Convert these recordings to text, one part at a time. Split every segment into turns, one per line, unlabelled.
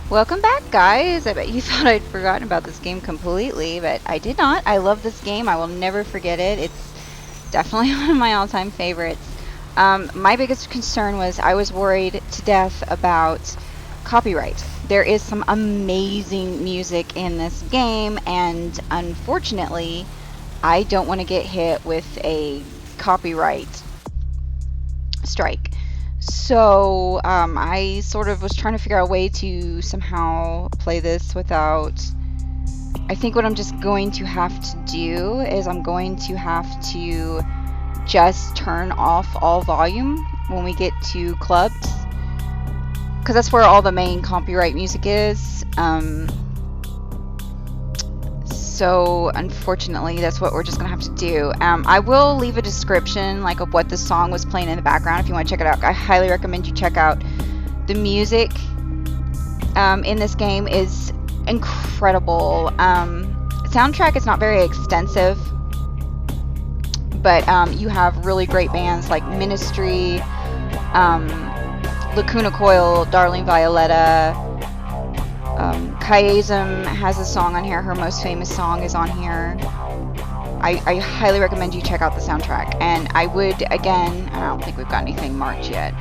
Welcome back, guys. I bet you thought I'd forgotten about this game completely, but I did not. I love this game. I will never forget it. It's definitely one of my all-time favorites. My biggest concern was I was worried to death about copyright. There is some amazing music in this game, and unfortunately, I don't want to get hit with a copyright strike. So I sort of was trying to figure out a way to somehow play this without. I think what I'm just going to have to do is I'm going to have to just turn off all volume when we get to clubs, because that's where all the main copyright music is. So unfortunately, that's what we're just gonna have to do. I will leave a description like of what the song was playing in the background if you want to check it out. I highly recommend you check out the music. In this game is incredible. Soundtrack is not very extensive, but you have really great bands like Ministry, Lacuna Coil, Darling Violetta. Chiasm has a song on here. Her most famous song is on here. I highly recommend you check out the soundtrack. And I would, again, I don't think we've got anything marked yet.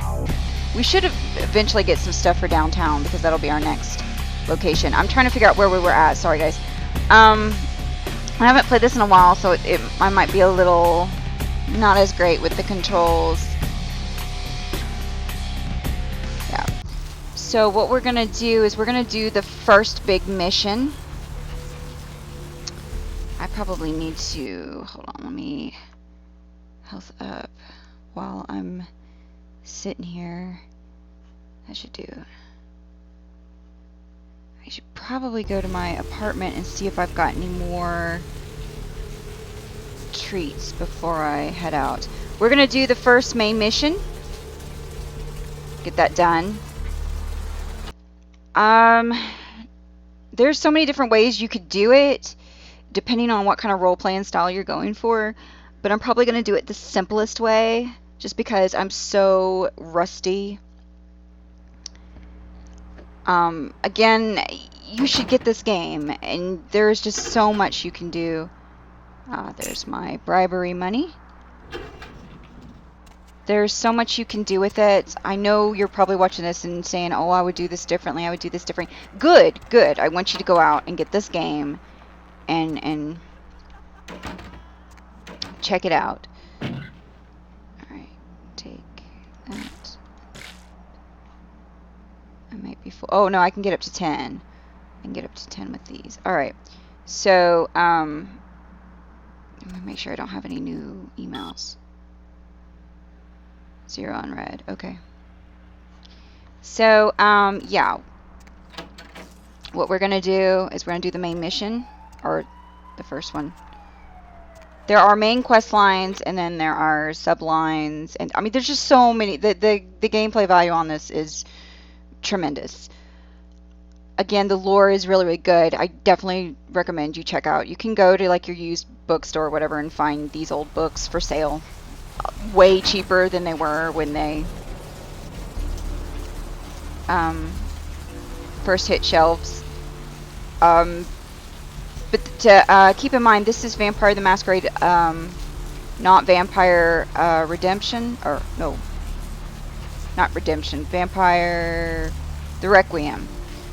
We should eventually get some stuff for downtown because that'll be our next location. I'm trying to figure out where we were at. Sorry, guys. I haven't played this in a while, so I might be a little not as great with the controls. So what we're going to do is we're going to do the first big mission. I probably need to, hold on, let me health up while I'm sitting here. I should probably go to my apartment and see if I've got any more treats before I head out. We're going to do the first main mission. Get that done. There's so many different ways you could do it, depending on what kind of role-playing style you're going for, but I'm probably going to do it the simplest way, just because I'm so rusty. Again, you should get this game, and there's just so much you can do. There's my bribery money. There's so much you can do with it. I know you're probably watching this and saying, oh, I would do this differently. I would do this different. Good, good. I want you to go out and get this game and check it out. All right, take that. I might be full. Oh, no, I can get up to 10. I can get up to 10 with these. All right, so I'm going to make sure I don't have any new emails. 0 unread. Okay. So, yeah. What we're going to do is we're going to do the main mission, or the first one. There are main quest lines, and then there are sublines, and I mean, there's just so many. The gameplay value on this is tremendous. Again, the lore is really, really good. I definitely recommend you check out. You can go to like your used bookstore or whatever and find these old books for sale. Way cheaper than they were when they first hit shelves. But to keep in mind, this is Vampire the Masquerade, not Vampire Redemption, or no, not Redemption, Vampire the Requiem.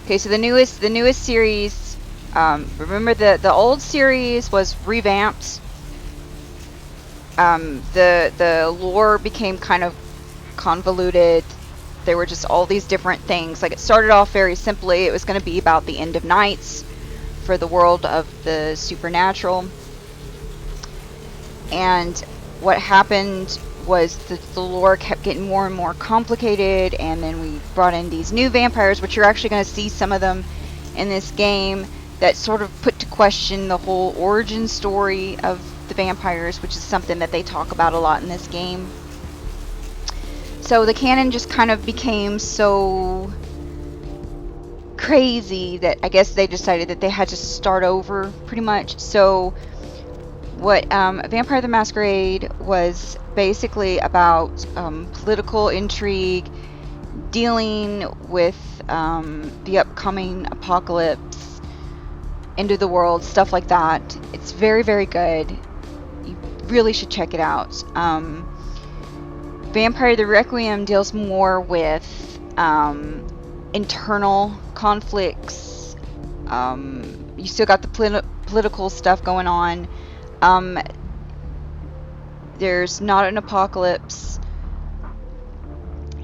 Okay, so the newest series. Remember the old series was revamped. The lore became kind of convoluted. There were just all these different things. Like, it started off very simply. It was going to be about the end of nights for the world of the supernatural. And what happened was the lore kept getting more and more complicated, and then we brought in these new vampires, which you're actually going to see some of them in this game, that sort of put to question the whole origin story of the vampires, which is something that they talk about a lot in this game. So the canon just kind of became so crazy that I guess they decided that they had to start over pretty much. So what Vampire the Masquerade was basically about political intrigue dealing with the upcoming apocalypse, end of the world, stuff like that. It's very, very good. You really should check it out. Vampire the Requiem deals more with internal conflicts. You still got the political stuff going on. There's not an apocalypse.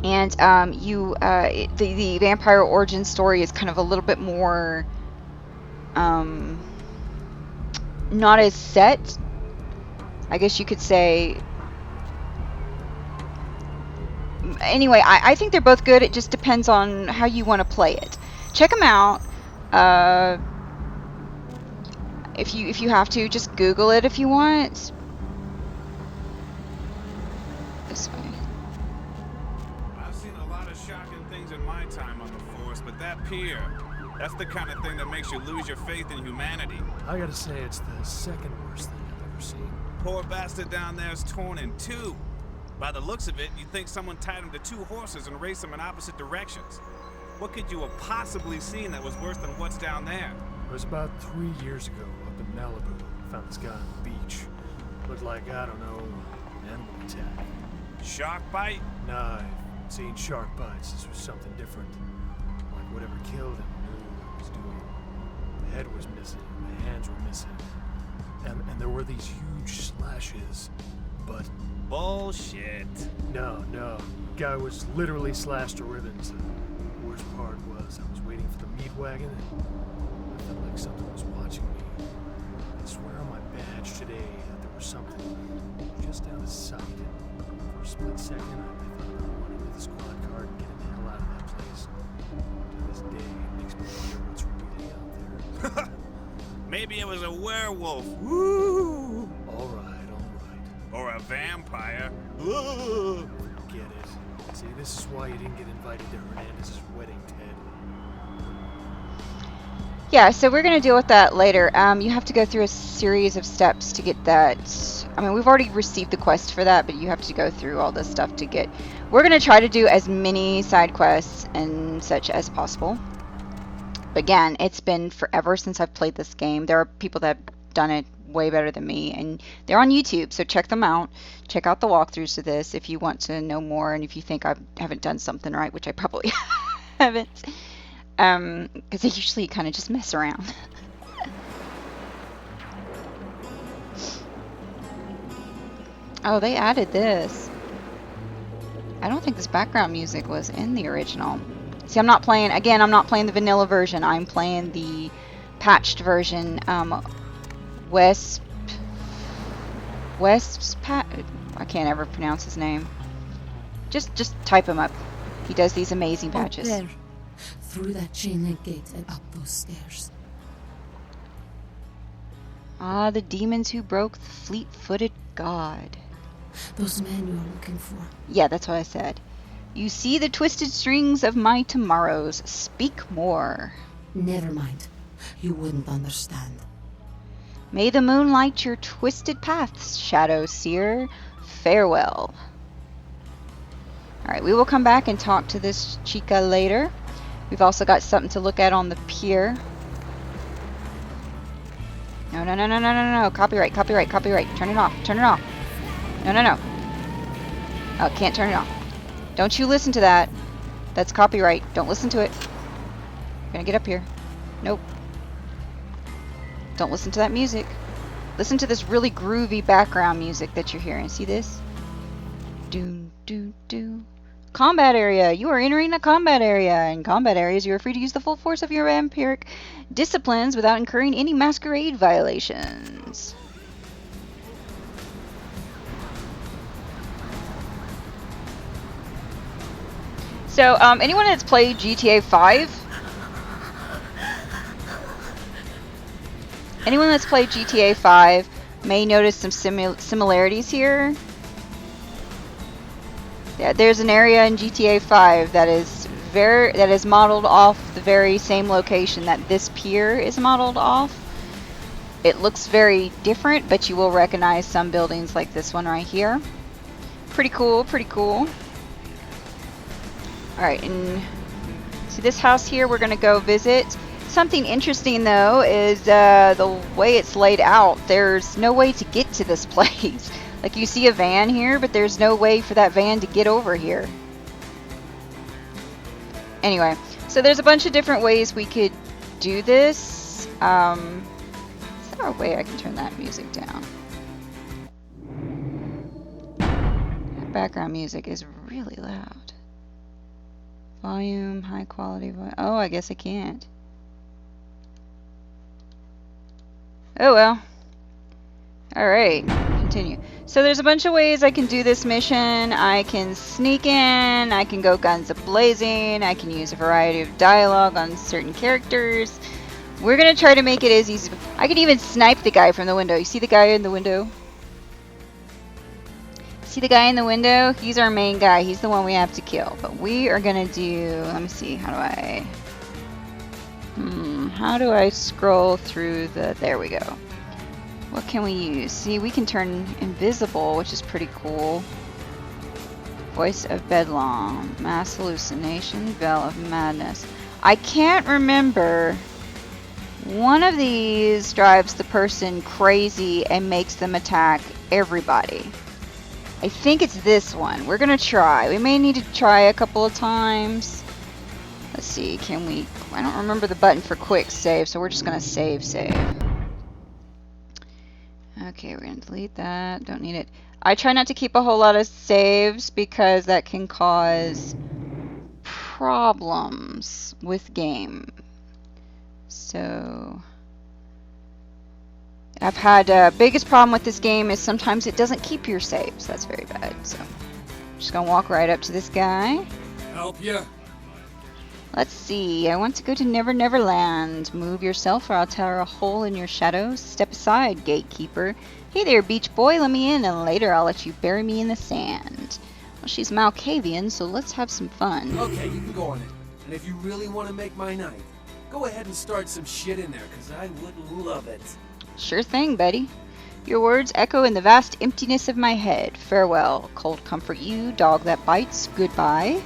And the vampire origin story is kind of a little bit more not as set, I guess you could say. Anyway, I think they're both good. It just depends on how you want to play it. Check them out. If you have to, just Google it if you want. This way.
I've seen a lot of shocking things in my time on the force, but that pier, that's the kind of thing that makes you lose your faith in humanity.
I gotta say, it's the second worst thing I've ever seen.
Poor bastard down there is torn in two. By the looks of it, you'd think someone tied him to two horses and raced them in opposite directions. What could you have possibly seen that was worse than what's down there?
It was about 3 years ago up in Malibu. Found this guy on the beach. Looked like, I don't know, an animal attack.
Shark bite?
Nah, I've seen shark bites. This was something different. Like whatever killed him knew what it was doing. The head was missing, the hands were missing. And there were these huge slashes, but...
Bullshit.
No. Guy was literally slashed to ribbons. The worst part was I was waiting for the meat wagon and I felt like something was watching me. I swear on my badge today that there was something just out of sight. For a split second, I thought about running with the squad car and getting the hell out of that place. To this day, it makes me wonder what's really out there.
Maybe it was a werewolf. Woo!
All right.
Or a vampire.
Ugh. Get it. See, this is why you didn't get invited to Hernandez's wedding, Ted.
Yeah, so we're going to deal with that later. You have to go through a series of steps to get that. I mean, we've already received the quest for that, but you have to go through all this stuff to get... We're going to try to do as many side quests and such as possible. But again, it's been forever since I've played this game. There are people that have done it way better than me, and they're on YouTube, so check them out. Check out the walkthroughs of this if you want to know more, and if you think I haven't done something right, which I probably haven't, because they usually kind of just mess around. Oh, they added this. I don't think this background music was in the original. See, I'm not playing the vanilla version. I'm playing the patched version. I can't ever pronounce his name. Just type him up. He does these amazing patches.
Up there, through that chain link gate and up those stairs.
Ah, the demons who broke the fleet-footed god.
Those men you are looking for.
Yeah, that's what I said. You see the twisted strings of my tomorrows. Speak more.
Never mind. You wouldn't understand.
May the moon light your twisted paths, Shadow Seer. Farewell. Alright, we will come back and talk to this chica later. We've also got something to look at on the pier. No. Copyright. Turn it off. No. Oh, can't turn it off. Don't you listen to that. That's copyright. Don't listen to it. I'm gonna get up here. Nope. Don't listen to that music. Listen to this really groovy background music that you're hearing. See this? Doom. Combat area. You are entering a combat area. In combat areas, you are free to use the full force of your vampiric disciplines without incurring any masquerade violations. So, anyone that's played GTA 5? Anyone that's played GTA 5 may notice some similarities here. Yeah, there's an area in GTA 5 that is modeled off the very same location that this pier is modeled off. It looks very different, but you will recognize some buildings like this one right here. Pretty cool. Alright, and see this house here we're going to go visit. Something interesting though is the way it's laid out. There's no way to get to this place. Like you see a van here, but there's no way for that van to get over here. Anyway, so there's a bunch of different ways we could do this. Is there a way I can turn that music down? That background music is really loud. Volume, high quality volume. Oh, I guess I can't. Oh well. Alright, continue. So there's a bunch of ways I can do this mission. I can sneak in, I can go guns a-blazing, I can use a variety of dialogue on certain characters. We're gonna try to make it as easy. I can even snipe the guy from the window. You see the guy in the window? See the guy in the window? He's our main guy. He's the one we have to kill. But we are gonna do, let me see, how do I scroll through the, there we go. What can we use? See, we can turn invisible, which is pretty cool. Voice of Bedlam, mass hallucination, veil of madness. I can't remember. One of these drives the person crazy and makes them attack everybody. I think it's this one. We're gonna try. We may need to try a couple of times. Let's see, can we... I don't remember the button for quick save, so we're just gonna save. Okay, we're gonna delete that. Don't need it. I try not to keep a whole lot of saves because that can cause problems with game. So I've had biggest problem with this game is sometimes it doesn't keep your saves. That's very bad. So I'm just gonna walk right up to this guy.
Help ya?
Let's see. I want to go to Never Never Land. Move yourself or I'll tear a hole in your shadows. Step aside, gatekeeper. Hey there, beach boy. Let me in and later I'll let you bury me in the sand. Well, she's Malkavian, so let's have some fun.
Okay, you can go on it. And if you really want to make my night, go ahead and start some shit in there, because I would love it.
Sure thing, buddy. Your words echo in the vast emptiness of my head. Farewell. Cold comfort you, dog that bites. Goodbye.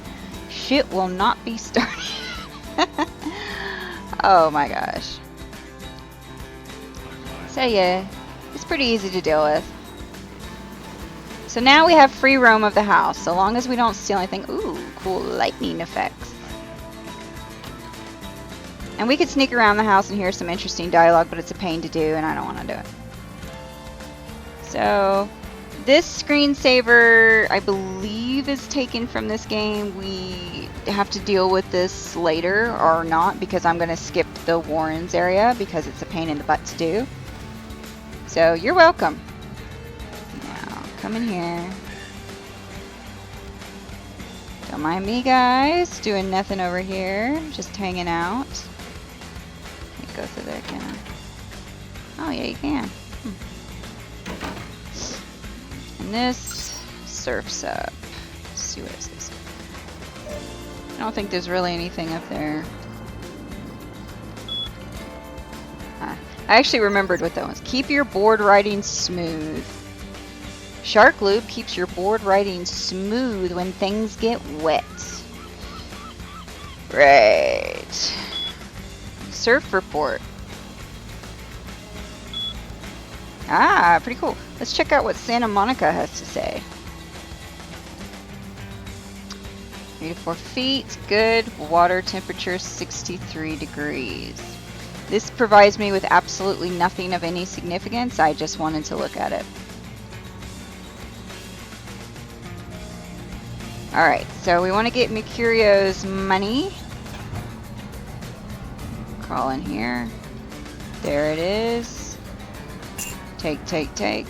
Shit will not be started. Oh my gosh. So yeah, it's pretty easy to deal with. So now we have free roam of the house, so long as we don't steal anything. Ooh, cool lightning effects. And we could sneak around the house and hear some interesting dialogue, but it's a pain to do, and I don't want to do it. So, this screensaver, I believe, is taken from this game. We have to deal with this later, or not, because I'm going to skip the Warrens area, because it's a pain in the butt to do. So, you're welcome. Now, come in here. Don't mind me, guys. Doing nothing over here. Just hanging out. Can't go through there, can I? Oh, yeah, you can. And this surfs up. Let's see what is this. I don't think there's really anything up there. I actually remembered what that was. Keep your board riding smooth. Shark Loop keeps your board riding smooth when things get wet. Right. Surf report. Ah, pretty cool. Let's check out what Santa Monica has to say. 3 to 4 feet. Good. Water temperature 63 degrees. This provides me with absolutely nothing of any significance. I just wanted to look at it. Alright, so we want to get Mercurio's money. Crawl in here. There it is. Take, take, take.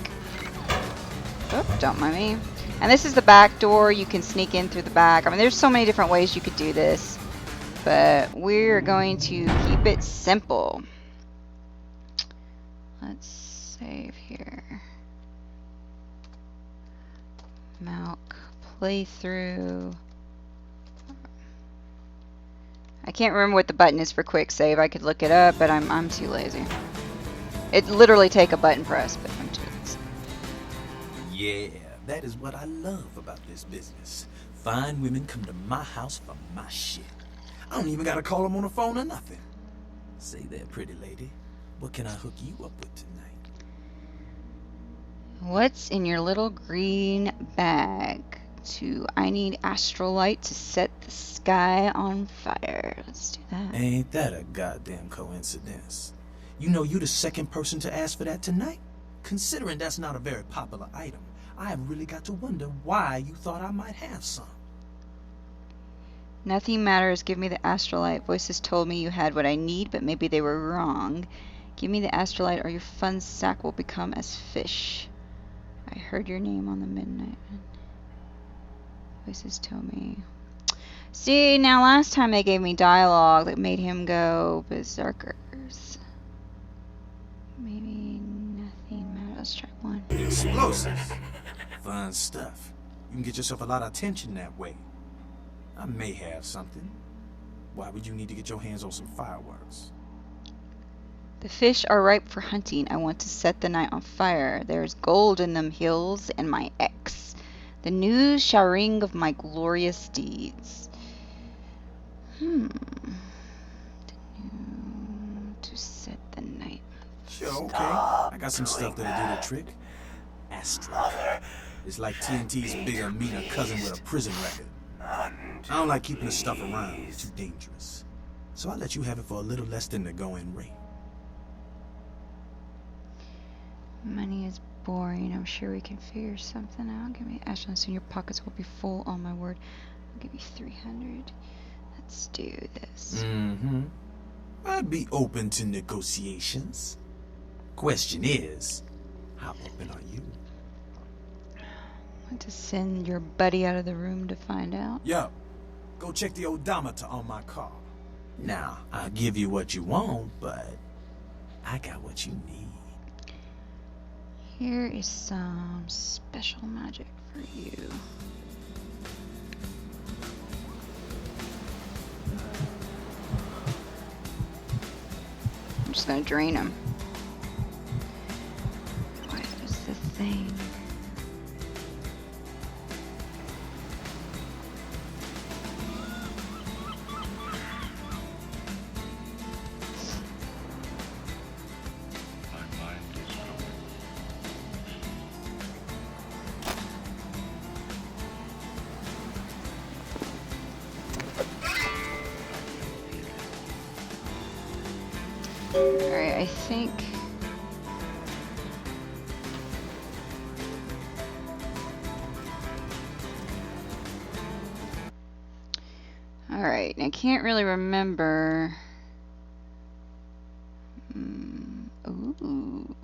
Oh, don't mind me. And this is the back door. You can sneak in through the back. I mean, there's so many different ways you could do this. But we're going to keep it simple. Let's save here. Malk. Playthrough. I can't remember what the button is for quick save. I could look it up, but I'm too lazy. It literally take a button press, but I'm too lazy.
Yeah, that is what I love about this business.
fine women come to my house for my shit. I don't even gotta call them on the phone or nothing. Say there, pretty lady. What can I hook you up with tonight?
What's in your little green bag? I need astrolight to set the sky on fire. Let's do that.
Ain't that a goddamn coincidence? You know you the second person to ask for that tonight? Considering that's not a very popular item, I have really got to wonder why you thought I might have some.
Nothing matters. Give me the astrolight. Voices told me you had what I need, but maybe they were wrong. Give me the astrolight or your fun sack will become as fish. I heard your name on the midnight. Voices told me. See, now last time they gave me dialogue that made him go berserkers. Maybe nothing matters. Let's try one.
Explosives. Fun stuff. You can get yourself a lot of attention that way. I may have something. Why would you need to get your hands on some fireworks?
The fish are ripe for hunting. I want to set the night on fire. There is gold in them hills and my ex. The news shall ring of my glorious deeds. To set the night.
Sure, okay. I got some stuff that'll do the trick. Astro. It's like TNT's bigger, meaner cousin with a prison record. I don't like keeping the stuff around. It's too dangerous. So I'll let you have it for a little less than the going rate.
Money is boring. I'm sure we can figure something out. Give me Ashland, soon your pockets will be full. On my word. I'll give you 300. Let's do this.
I'd be open to negotiations. Question is, how open are you?
Want to send your buddy out of the room to find out?
Yo, go check the odometer on my car. Now, I'll give you what you want, but I got what you need.
Here is some special magic for you. I'm just gonna drain him. What is the thing? Alright, I think... Alright, I can't really remember... Ooh.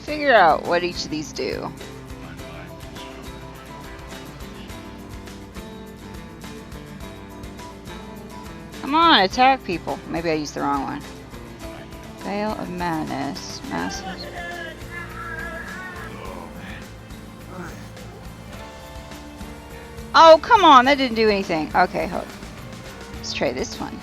Figure out what each of these do. Come on, attack people. Maybe I used the wrong one. Veil of Madness. Massive. Oh, come on. That didn't do anything. Okay, hold on. Let's try this one.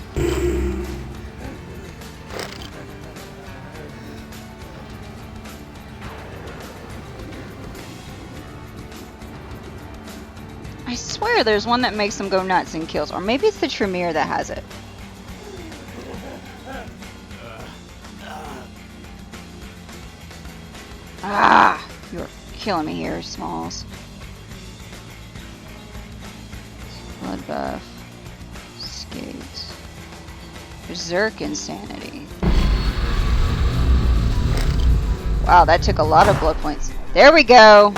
I swear there's one that makes them go nuts and kills. Or maybe it's the Tremere that has it. Ah! You're killing me here, Smalls. Blood buff. Skate. Berserk Insanity. Wow, that took a lot of blood points. There we go!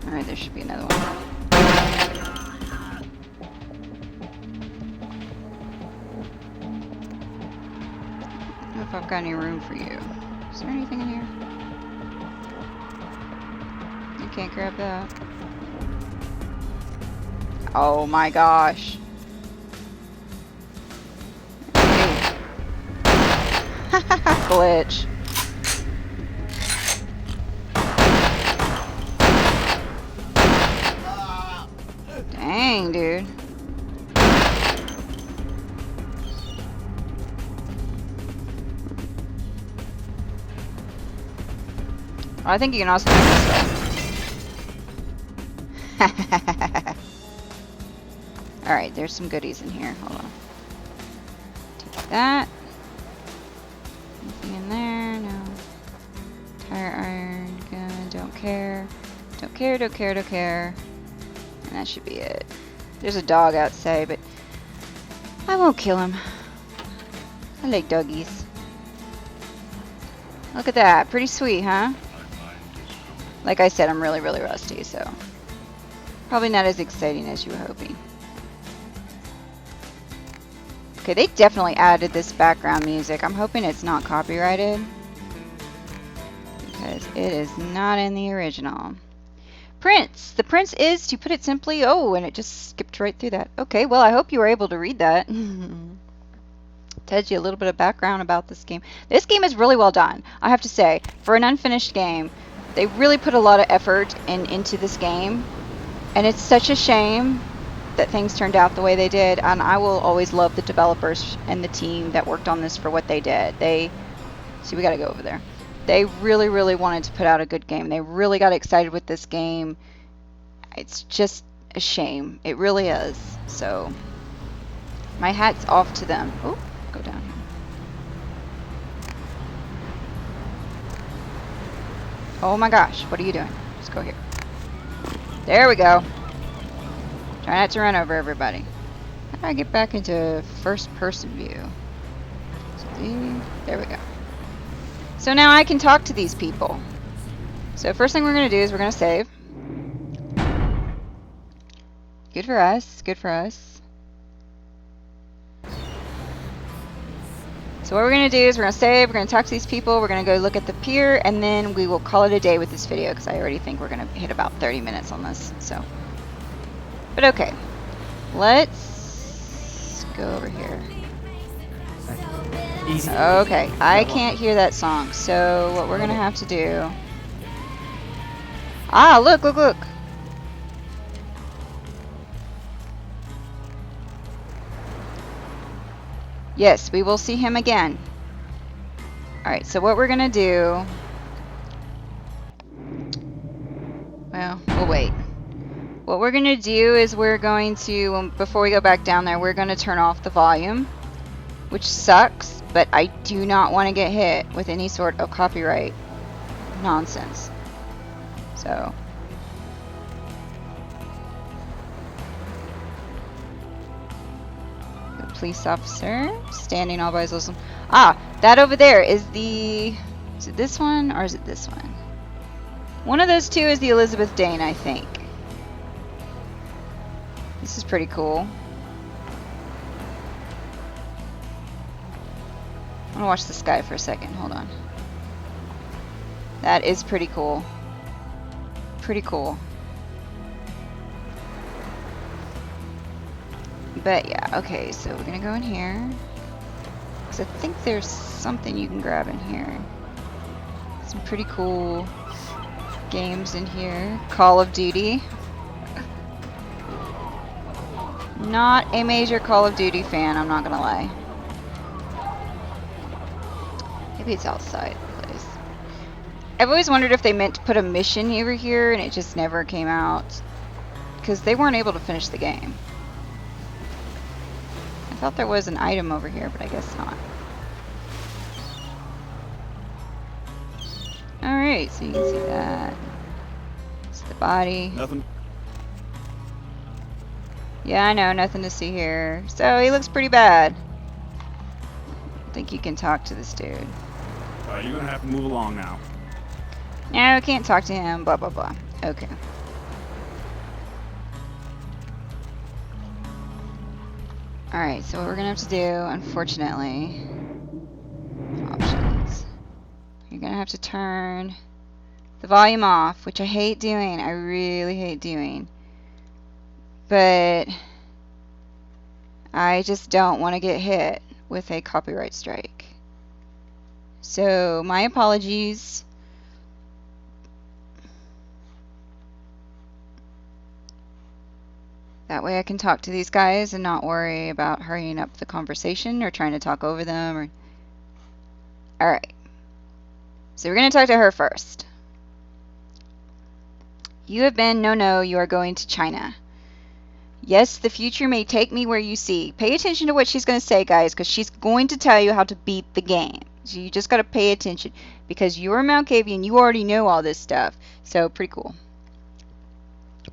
Alright, there should be another one. if I've got any room for you. Is there anything in here? You can't grab that. Oh my gosh. Glitch. Dang, dude. I think you can also do it this way. Alright, there's some goodies in here. Hold on. Take that. Anything in there? No. Tire iron, gun, don't care. Don't care, don't care, don't care. And that should be it. There's a dog outside, but I won't kill him. I like doggies. Look at that. Pretty sweet, huh? Like I said, I'm really, really rusty, so probably not as exciting as you were hoping. Okay, they definitely added this background music. I'm hoping it's not copyrighted, because it is not in the original. Prince! The prince is, to put it simply, oh, and it just skipped right through that. Okay, well, I hope you were able to read that. Tells you a little bit of background about this game. This game is really well done, I have to say. For an unfinished game, they really put a lot of effort into this game. And it's such a shame that things turned out the way they did. And I will always love the developers and the team that worked on this for what they did. See, we gotta go over there. They really, really wanted to put out a good game. They really got excited with this game. It's just a shame. It really is. So, my hat's off to them. Oh, go down here. Oh my gosh, what are you doing? Just go here. There we go. Try not to run over everybody. How do I get back into first person view? There we go. So now I can talk to these people. So first thing we're going to do is we're going to save. Good for us. Good for us. So what we're going to do is we're going to save, we're going to talk to these people, we're going to go look at the pier, and then we will call it a day with this video, because I already think we're going to hit about 30 minutes on this. So, but okay. Let's go over here.
Easy.
Okay, I can't hear that song, so what we're going to have to do... Ah, look, look, look! Yes, we will see him again. Alright, so what we're going to do... Well, we'll wait. What we're going to do is we're going to, before we go back down there, we're going to turn off the volume. Which sucks, but I do not want to get hit with any sort of copyright nonsense. So... police officer standing all by his lonesome. Ah, that over there is the... Is it this one or is it this one? One of those two is the Elizabeth Dane, I think. This is pretty cool. I'm gonna watch the sky for a second. Hold on. That is pretty cool. Pretty cool. But yeah, okay, so we're gonna go in here. Because I think there's something you can grab in here. Some pretty cool games in here. Call of Duty. Not a major Call of Duty fan, I'm not gonna lie. Maybe it's outside the place. I've always wondered if they meant to put a mission over here and it just never came out. Because they weren't able to finish the game. I thought there was an item over here, but I guess not. Alright, so you can see that. It's the body.
Nothing.
Yeah, I know, nothing to see here. So he looks pretty bad. I think you can talk to this dude.
Alright, you're gonna have to move along now.
No, I can't talk to him, blah, blah, blah. Okay. Alright, so what we're gonna have to do, unfortunately... Options. have to turn the volume off, which I hate doing. I really hate doing. But I just don't want to get hit with a copyright strike. So my apologies. That way I can talk to these guys and not worry about hurrying up the conversation or trying to talk over them. Or... Alright. So we're going to talk to her first. You have been, no, you are going to China. Yes, the future may take me where you see. Pay attention to what she's going to say, guys, because she's going to tell you how to beat the game. So you just got to pay attention, because you're Malkavian, you already know all this stuff. So, pretty cool.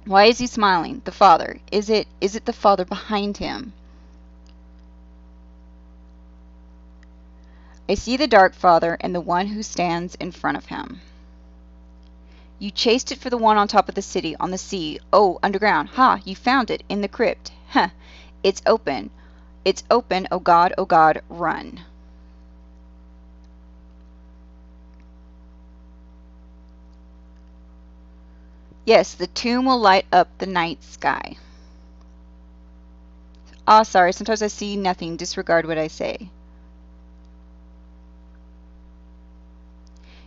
Why is he smiling? The father. Is it the father behind him? I see the dark father and the one who stands in front of him. You chased it for the one on top of the city, on the sea. Oh, underground. Ha, you found it, in the crypt. Huh. It's open. It's open, oh God, run. Yes, the tomb will light up the night sky. Ah, sorry, sometimes I see nothing. Disregard what I say.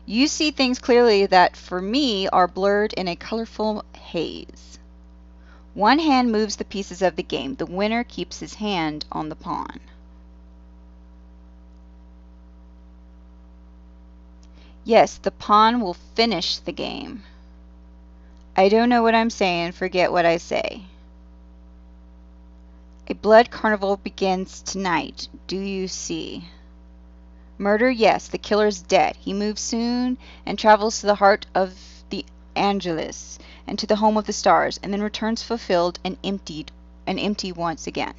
You see things clearly that, for me, are blurred in a colorful haze. One hand moves the pieces of the game. The winner keeps his hand on the pawn. Yes, the pawn will finish the game. I don't know what I'm saying. Forget what I say. A blood carnival begins tonight. Do you see? Murder, yes, the killer's dead. He moves soon and travels to the heart of the Angelus and to the home of the stars, and then returns fulfilled and empty once again.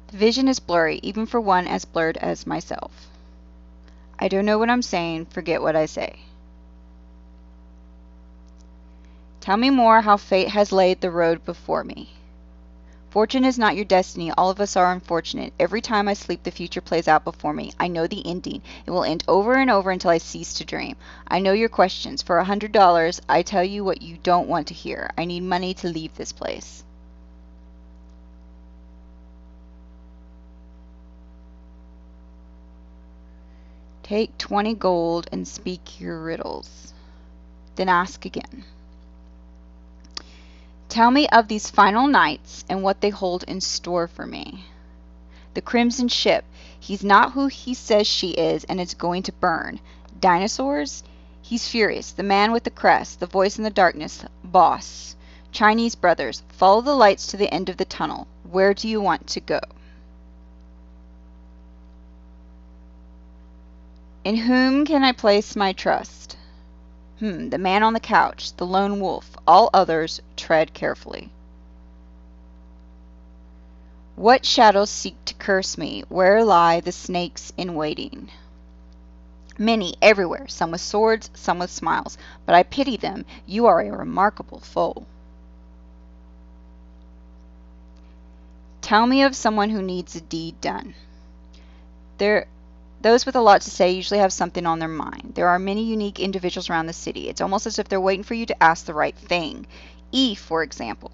The vision is blurry, even for one as blurred as myself. I don't know what I'm saying. Forget what I say. Tell me more how fate has laid the road before me. Fortune is not your destiny. All of us are unfortunate. Every time I sleep, the future plays out before me. I know the ending. It will end over and over until I cease to dream. I know your questions. For $100, I tell you what you don't want to hear. I need money to leave this place. Take 20 gold and speak your riddles. Then ask again. Tell me of these final nights and what they hold in store for me. The Crimson Ship. He's not who he says she is, and it's going to burn. Dinosaurs? He's furious. The man with the crest. The voice in the darkness. Boss. Chinese brothers. Follow the lights to the end of the tunnel. Where do you want to go? In whom can I place my trust? The man on the couch, the lone wolf. All others, tread carefully. What shadows seek to curse me? Where lie the snakes in waiting? Many, everywhere, some with swords, some with smiles. But I pity them. You are a remarkable foe. Tell me of someone who needs a deed done. Those with a lot to say usually have something on their mind. There are many unique individuals around the city. It's almost as if they're waiting for you to ask the right thing. E, for example.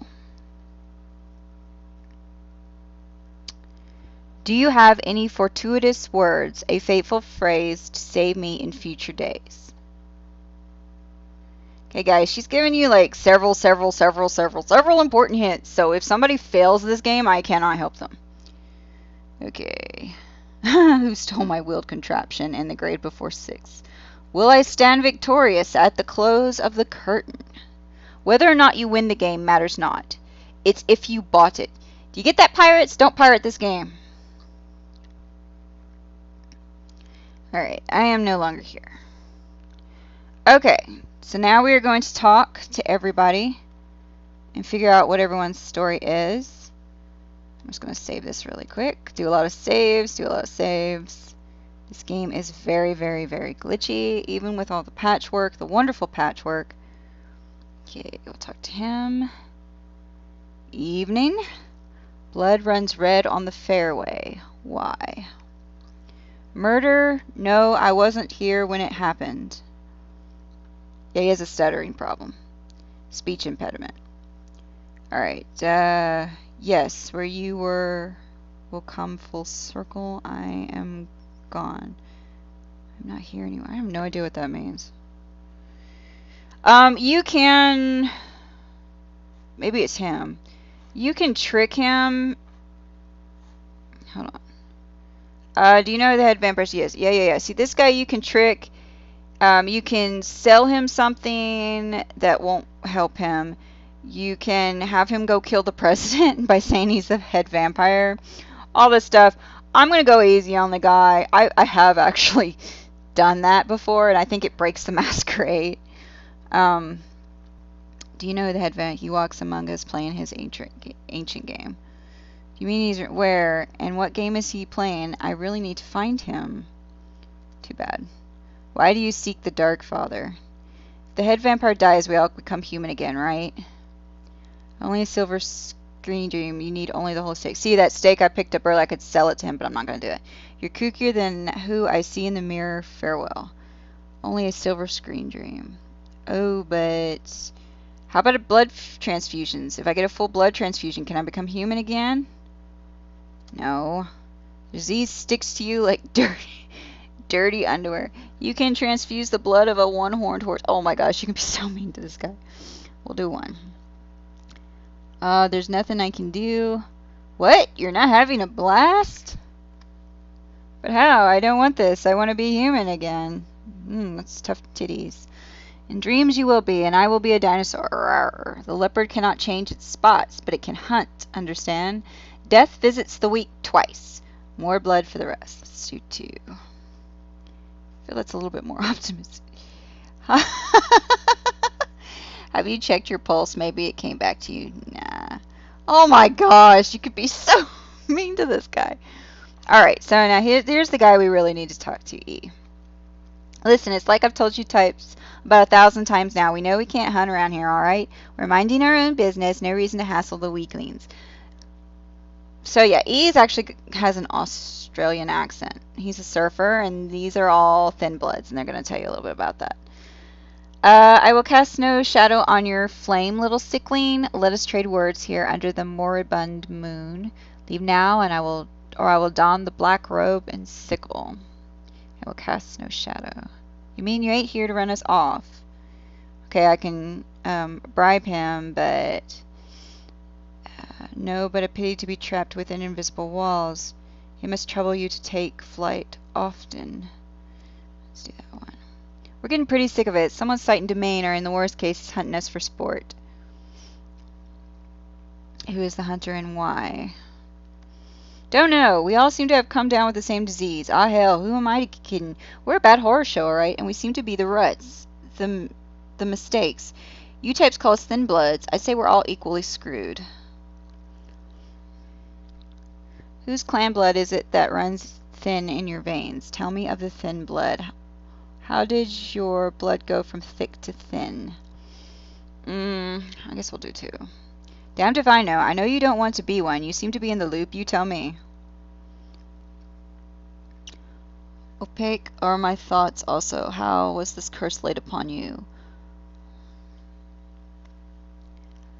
Do you have any fortuitous words, a fateful phrase to save me in future days? Okay, guys, she's giving you like several important hints. So if somebody fails this game, I cannot help them. Okay. Who stole my wheeled contraption in the grade before 6? Will I stand victorious at the close of the curtain? Whether or not you win the game matters not. It's if you bought it. Do you get that, pirates? Don't pirate this game. Alright, I am no longer here. Okay, so now we are going to talk to everybody and figure out what everyone's story is. I'm just going to save this really quick. Do a lot of saves. This game is very glitchy, even with all the patchwork, the wonderful patchwork. Okay, we'll talk to him. Evening. Blood runs red on the fairway. Why? Murder? No, I wasn't here when it happened. Yeah, he has a stuttering problem. Speech impediment. Alright, yes, where you were will come full circle. I am gone. I'm not here anymore. I have no idea what that means. You can... Maybe it's him. You can trick him. Hold on. Do you know the head vampires? Yes. Yeah. See, this guy you can trick. You can sell him something that won't help him. You can have him go kill the president by saying he's the head vampire. All this stuff. I'm going to go easy on the guy. I have actually done that before, and I think it breaks the masquerade. Do you know the head vamp? He walks among us playing his ancient game. You mean he's where? And what game is he playing? I really need to find him. Too bad. Why do you seek the Dark Father? If the head vampire dies, we all become human again, right? Only a silver screen dream. You need only the whole steak. See that steak I picked up earlier? I could sell it to him, but I'm not going to do it. You're kookier than who I see in the mirror. Farewell. Only a silver screen dream. Oh, but... How about a blood transfusions? If I get a full blood transfusion, can I become human again? No. Disease sticks to you like dirty underwear. You can transfuse the blood of a one-horned horse. Oh my gosh, you can be so mean to this guy. We'll do one. There's nothing I can do. What? You're not having a blast? But how? I don't want this. I want to be human again. That's tough titties. In dreams you will be, and I will be a dinosaur. Rawr. The leopard cannot change its spots, but it can hunt, understand? Death visits the weak twice. More blood for the rest. Let's do 2. I feel that's a little bit more optimistic. Have you checked your pulse? Maybe it came back to you. Nah. Oh my gosh, you could be so mean to this guy. Alright, so now here's the guy we really need to talk to, E. Listen, it's like I've told you types about 1,000 times now. We know we can't hunt around here, alright? We're minding our own business. No reason to hassle the weaklings. So yeah, E actually has an Australian accent. He's a surfer, and these are all thin bloods, and they're going to tell you a little bit about that. I will cast no shadow on your flame, little sickling. Let us trade words here under the moribund moon. Leave now, and I will don the black robe and sickle. I will cast no shadow. You mean you ain't here to run us off? Okay, I can bribe him, but no, but a pity to be trapped within invisible walls. He must trouble you to take flight often. Let's do that one. We're getting pretty sick of it. Someone's sight and domain, or in the worst case, hunting us for sport. Who is the hunter and why? Don't know. We all seem to have come down with the same disease. Ah, hell, who am I kidding? We're a bad horror show, alright? And we seem to be the ruts. The mistakes. You types call us thin bloods. I say we're all equally screwed. Whose clan blood is it that runs thin in your veins? Tell me of the thin blood. How did your blood go from thick to thin? I guess we'll do 2. Damned if I know. I know you don't want to be one. You seem to be in the loop. You tell me. Opaque are my thoughts also. How was this curse laid upon you?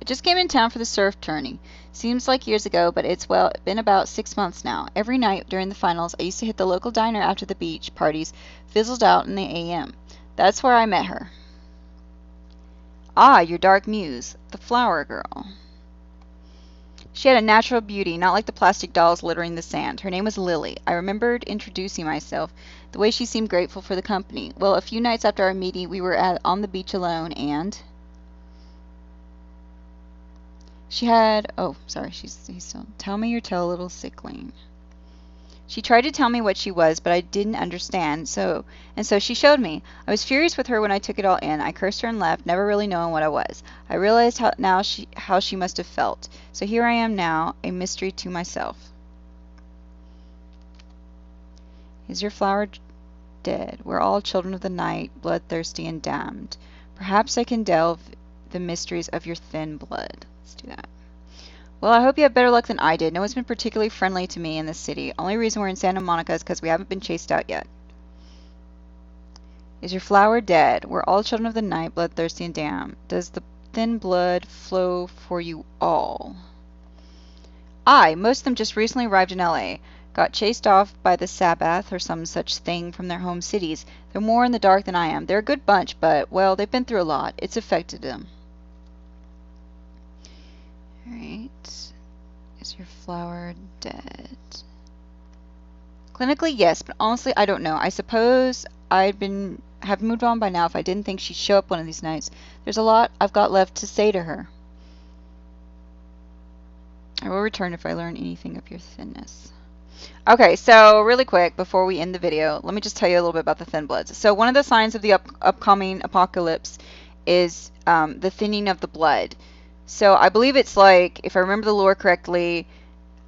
I just came in town for the surf tourney. Seems like years ago, but it's, well, been about 6 months now. Every night during the finals, I used to hit the local diner after the beach parties fizzled out in the AM. That's where I met her. Ah, your dark muse, the flower girl. She had a natural beauty, not like the plastic dolls littering the sand. Her name was Lily. I remembered introducing myself, the way she seemed grateful for the company. Well, a few nights after our meeting, we were on the beach alone, and... She had... Oh, sorry, he's still... Tell me your tale, little sickling. She tried to tell me what she was, but I didn't understand, so she showed me. I was furious with her when I took it all in. I cursed her and left, never really knowing what I was. I realized how she must have felt. So here I am now, a mystery to myself. Is your flower dead? We're all children of the night, bloodthirsty and damned. Perhaps I can delve the mysteries of your thin blood. Let's do that. Well, I hope you have better luck than I did. No one's been particularly friendly to me in this city. Only reason we're in Santa Monica is because we haven't been chased out yet. Is your flower dead? We're all children of the night, bloodthirsty and damned. Does the thin blood flow for you all? Most of them just recently arrived in LA. Got chased off by the Sabbath or some such thing from their home cities. They're more in the dark than I am. They're a good bunch, but, well, they've been through a lot. It's affected them. Alright. Is your flower dead? Clinically, yes, but honestly, I don't know. I suppose have moved on by now if I didn't think she'd show up one of these nights. There's a lot I've got left to say to her. I will return if I learn anything of your thinness. Okay, so really quick before we end the video, let me just tell you a little bit about the thin bloods. So one of the signs of the upcoming apocalypse is the thinning of the blood. So I believe it's like, if I remember the lore correctly,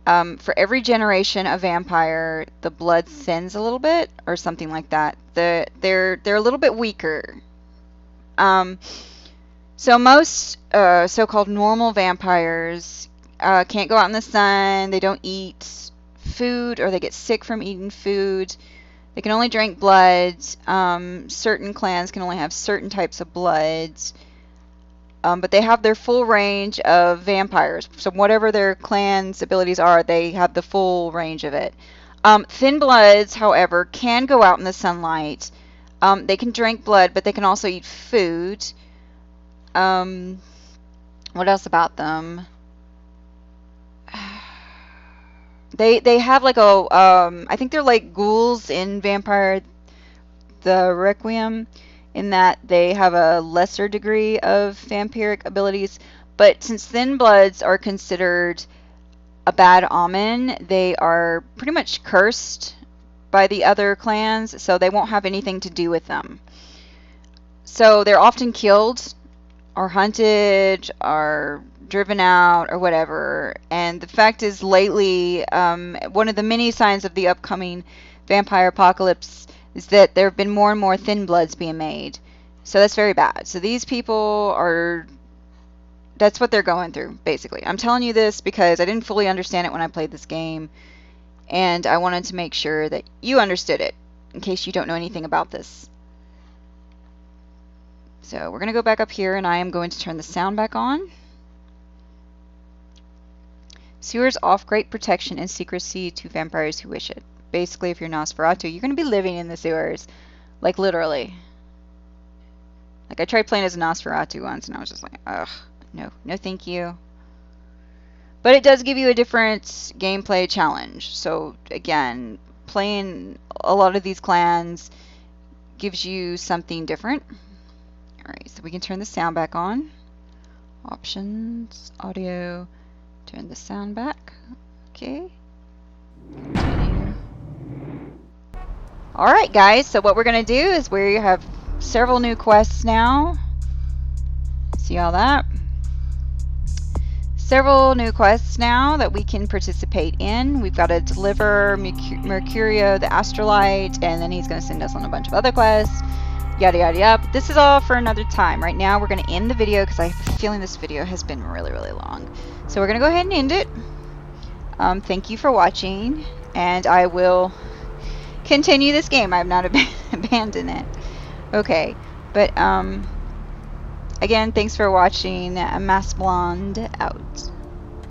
for every generation of vampire, the blood thins a little bit, or something like that. They're a little bit weaker. So most so-called normal vampires can't go out in the sun. They don't eat food, or they get sick from eating food. They can only drink blood. Certain clans can only have certain types of bloods. But they have their full range of vampires. So whatever their clan's abilities are, they have the full range of it. Thin bloods, however, can go out in the sunlight. They can drink blood, but they can also eat food. What else about them? They have like a I think they're like ghouls in Vampire the Requiem, in that they have a lesser degree of vampiric abilities. But since thin bloods are considered a bad omen, they are pretty much cursed by the other clans, so they won't have anything to do with them. So they're often killed or hunted or driven out or whatever. And the fact is, lately, one of the many signs of the upcoming vampire apocalypse is that there have been more and more thin bloods being made. So that's very bad. So these people are, that's what they're going through, basically. I'm telling you this because I didn't fully understand it when I played this game, and I wanted to make sure that you understood it, in case you don't know anything about this. So we're going to go back up here, and I am going to turn the sound back on. Sewers offer great protection and secrecy to vampires who wish it. Basically, if you're Nosferatu, you're going to be living in the sewers. Like, literally. Like, I tried playing as a Nosferatu once, and I was just like, ugh, no thank you. But it does give you a different gameplay challenge. So, again, playing a lot of these clans gives you something different. Alright, so we can turn the sound back on. Options, audio, turn the sound back. Okay. Alright guys, so what we're going to do is we have several new quests now. See all that? Several new quests now that we can participate in. We've got to deliver Mercurio the Astrolite, and then he's going to send us on a bunch of other quests. Yada yada yada. But this is all for another time. Right now we're going to end the video because I have a feeling this video has been really long. So we're going to go ahead and end it. Thank you for watching, and I will continue this game. I have not abandoned it. Okay, but again, thanks for watching. MasquedBlonde out.